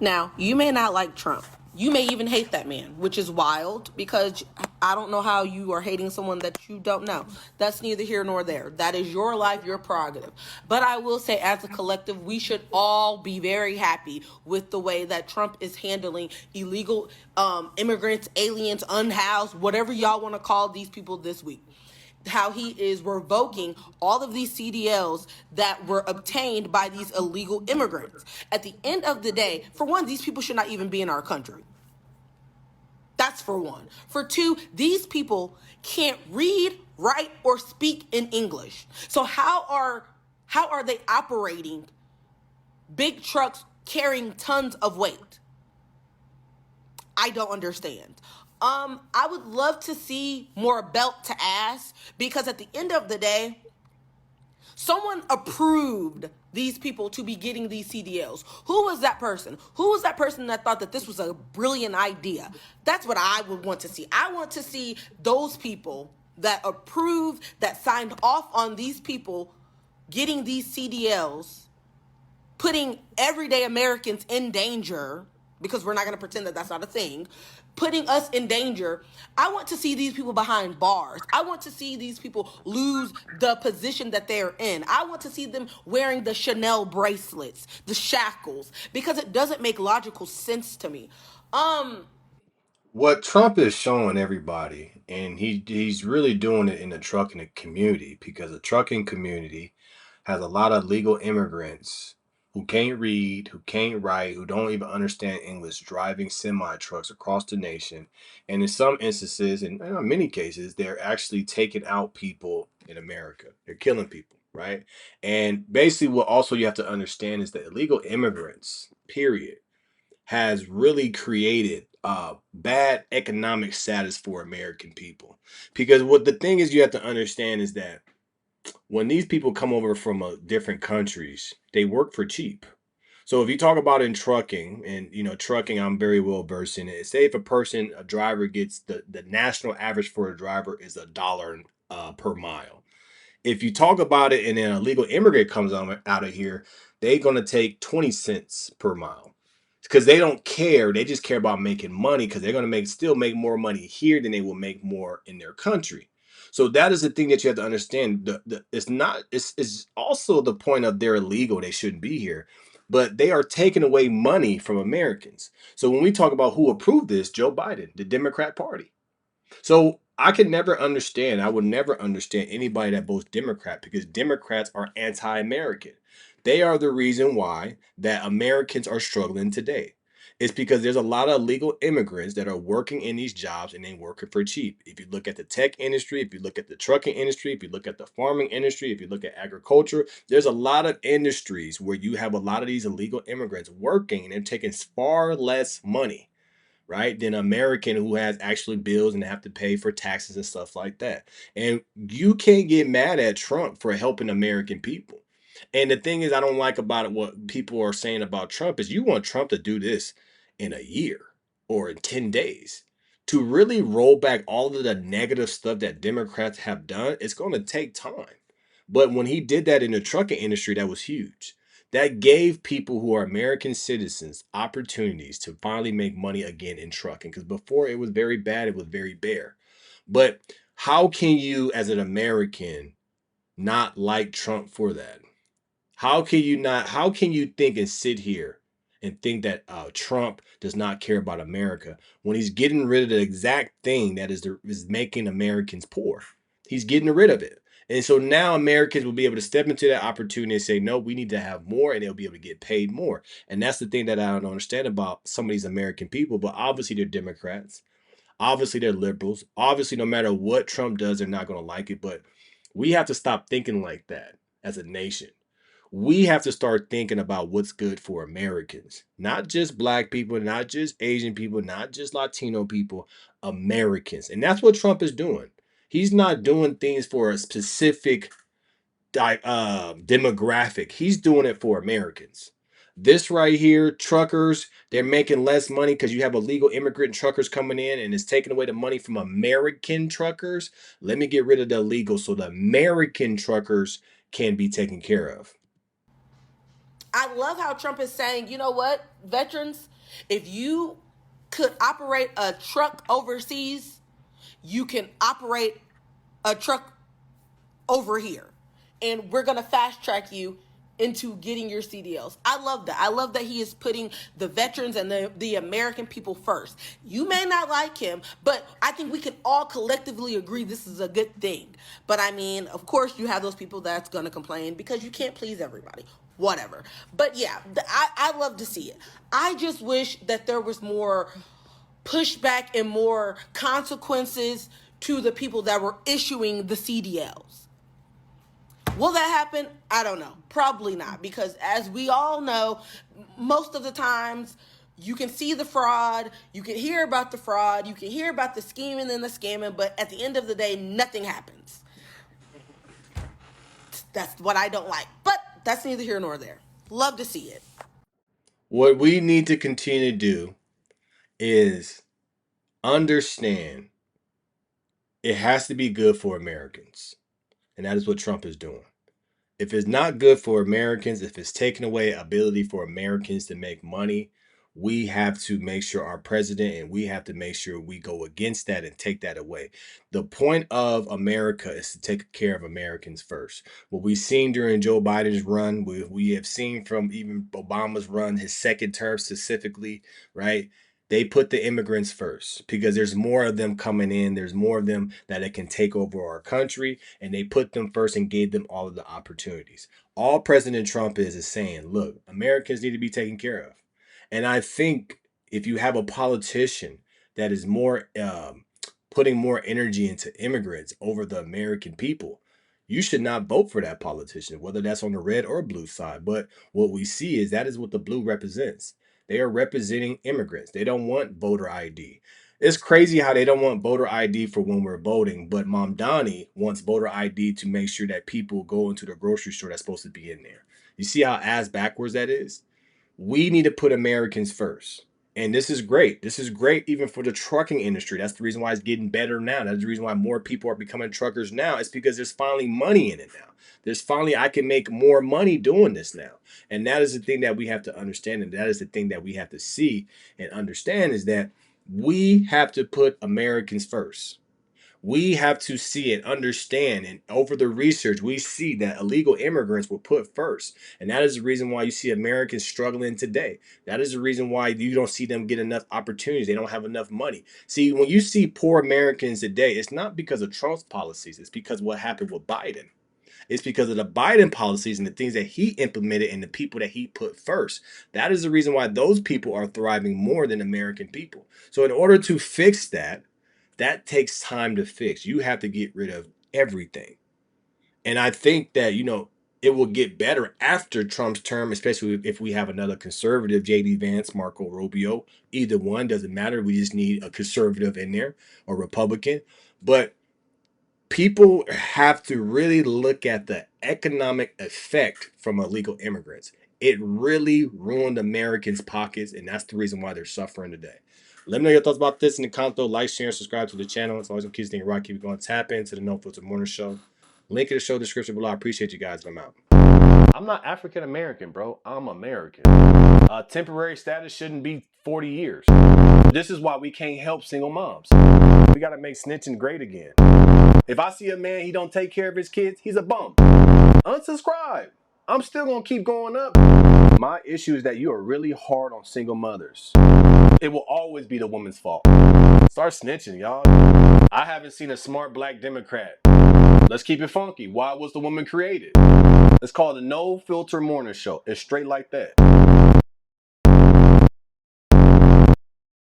Now, you may not like Trump. You may even hate that man, which is wild because I don't know how you are hating someone that you don't know. That's neither here nor there. That is your life, your prerogative. But I will say, as a collective, we should all be very happy with the way that Trump is handling illegal immigrants, aliens, unhoused, whatever y'all want to call these people this week, how he is revoking all of these CDLs that were obtained by these illegal immigrants. At the end of the day, for one, these people should not even be in our country. That's for one. For two, these people can't read, write, or speak in English. So how are they operating big trucks carrying tons of weight? I don't understand. I would love to see more belt to ass because at the end of the day, someone approved these people to be getting these CDLs. Who was that person? Who was that person that thought that this was a brilliant idea? That's what I would want to see. I want to see those people that approved, that signed off on these people getting these CDLs, putting everyday Americans in danger, because we're not going to pretend that that's not a thing, putting us in danger. I want to see these people behind bars. I want to see these people lose the position that they're in. I want to see them wearing the Chanel bracelets, the shackles, because it doesn't make logical sense to me. Um, What Trump is showing everybody, and he's really doing it in the trucking community because the trucking community has a lot of legal immigrants who can't read, who can't write, who don't even understand English, driving semi trucks across the nation. And in some instances, and in many cases, they're actually taking out people in America. They're killing people, right? And basically, what also you have to understand is that illegal immigrants, period, has really created bad economic status for American people. Because what the thing is, you have to understand is that when these people come over from different countries, they work for cheap. So if you talk about in trucking, and trucking, I'm very well versed in it. Say if a driver gets the national average for a driver is $1 per mile. If you talk about it and then a legal immigrant comes out of here, they're gonna take 20 cents per mile because they don't care. They just care about making money because they're gonna make more money here than they will make more in their country. So that is the thing that you have to understand. It's not. It's also the point of they're illegal. They shouldn't be here, but they are taking away money from Americans. So when we talk about who approved this, Joe Biden, the Democrat Party. So I could never understand, I would never understand anybody that votes Democrat because Democrats are anti-American. They are the reason why that Americans are struggling today. It's because there's a lot of illegal immigrants that are working in these jobs and they working for cheap. If you look at the tech industry, if you look at the trucking industry, if you look at the farming industry, if you look at agriculture, there's a lot of industries where you have a lot of these illegal immigrants working and they're taking far less money, right, than an American who has actually bills and have to pay for taxes and stuff like that. And you can't get mad at Trump for helping American people. And the thing is, I don't like about it what people are saying about Trump is you want Trump to do this in a year or in 10 days. To really roll back all of the negative stuff that Democrats have done, it's going to take time. But when he did that in the trucking industry, that was huge. That gave people who are American citizens opportunities to finally make money again in trucking. Because before it was very bad, it was very bare. But how can you, as an American, not like Trump for that? How can you not? How can you think and sit here and think that Trump does not care about America when he's getting rid of the exact thing that is making Americans poor? He's getting rid of it. And so now Americans will be able to step into that opportunity and say, no, we need to have more, and they'll be able to get paid more. And that's the thing that I don't understand about some of these American people. But obviously, they're Democrats. Obviously, they're liberals. Obviously, no matter what Trump does, they're not going to like it. But we have to stop thinking like that as a nation. We have to start thinking about what's good for Americans, not just black people, not just Asian people, not just Latino people, Americans. And that's what Trump is doing. He's not doing things for a specific demographic. He's doing it for Americans. This right here, truckers, they're making less money because you have illegal immigrant truckers coming in and it's taking away the money from American truckers. Let me get rid of the illegal so the American truckers can be taken care of. I love how Trump is saying, you know what, veterans, if you could operate a truck overseas, you can operate a truck over here. And we're going to fast track you into getting your CDLs. I love that. I love that he is putting the veterans and the American people first. You may not like him, but I think we can all collectively agree this is a good thing. But I mean, of course, you have those people that's going to complain because you can't please everybody. Whatever. But yeah, I love to see it. I just wish that there was more pushback and more consequences to the people that were issuing the CDLs. Will that happen? I don't know. Probably not, because as we all know, most of the times you can see the fraud, you can hear about the fraud, you can hear about the scheming and the scamming, but at the end of the day, nothing happens. That's what I don't like. But that's neither here nor there. Love to see it. What we need to continue to do is understand it has to be good for Americans. And that is what Trump is doing. If it's not good for Americans, if it's taking away ability for Americans to make money, we have to make sure our president and we have to make sure we go against that and take that away. The point of America is to take care of Americans first. What we've seen during Joe Biden's run, we have seen from even Obama's run, his second term specifically, right? They put the immigrants first because there's more of them coming in. There's more of them that it can take over our country, and they put them first and gave them all of the opportunities. All President Trump is saying, look, Americans need to be taken care of. And I think if you have a politician that is more putting more energy into immigrants over the American people, you should not vote for that politician, whether that's on the red or blue side. But what we see is that is what the blue represents. They are representing immigrants. They don't want voter ID. It's crazy how they don't want voter ID for when we're voting, but Mamdani wants voter ID to make sure that people go into the grocery store that's supposed to be in there. You see how ass backwards that is? We need to put Americans first. And this is great. This is great even for the trucking industry. That's the reason why it's getting better now. That's the reason why more people are becoming truckers now. It's because there's finally money in it now. There's finally, I can make more money doing this now. And that is the thing that we have to understand. And that is the thing that we have to see and understand is that we have to put Americans first. We have to see and understand, and over the research, we see that illegal immigrants were put first. And that is the reason why you see Americans struggling today. That is the reason why you don't see them get enough opportunities. They don't have enough money. See, when you see poor Americans today, it's not because of Trump's policies. It's because of what happened with Biden. It's because of the Biden policies and the things that he implemented and the people that he put first. That is the reason why those people are thriving more than American people. So in order to fix that, that takes time to fix. You have to get rid of everything. And I think that, it will get better after Trump's term, especially if we have another conservative, JD Vance, Marco Rubio. Either one doesn't matter. We just need a conservative in there or Republican. But people have to really look at the economic effect from illegal immigrants. It really ruined Americans' pockets, and that's the reason why they're suffering today. Let me know your thoughts about this in the comments below. Like, share, and subscribe to the channel. It's always going to keep things right. Keep going. Tap into the No Filter Morning Show. Link in the show description below. I appreciate you guys. I'm out. I'm not African American, bro. I'm American. Temporary status shouldn't be 40 years. This is why we can't help single moms. We got to make snitching great again. If I see a man, he don't take care of his kids, he's a bum. Unsubscribe. I'm still going to keep going up. My issue is that you are really hard on single mothers. It will always be the woman's fault. Start snitching, y'all. I haven't seen a smart black Democrat. Let's keep it funky. Why was the woman created? It's called the No Filter Morning Show. It's straight like that.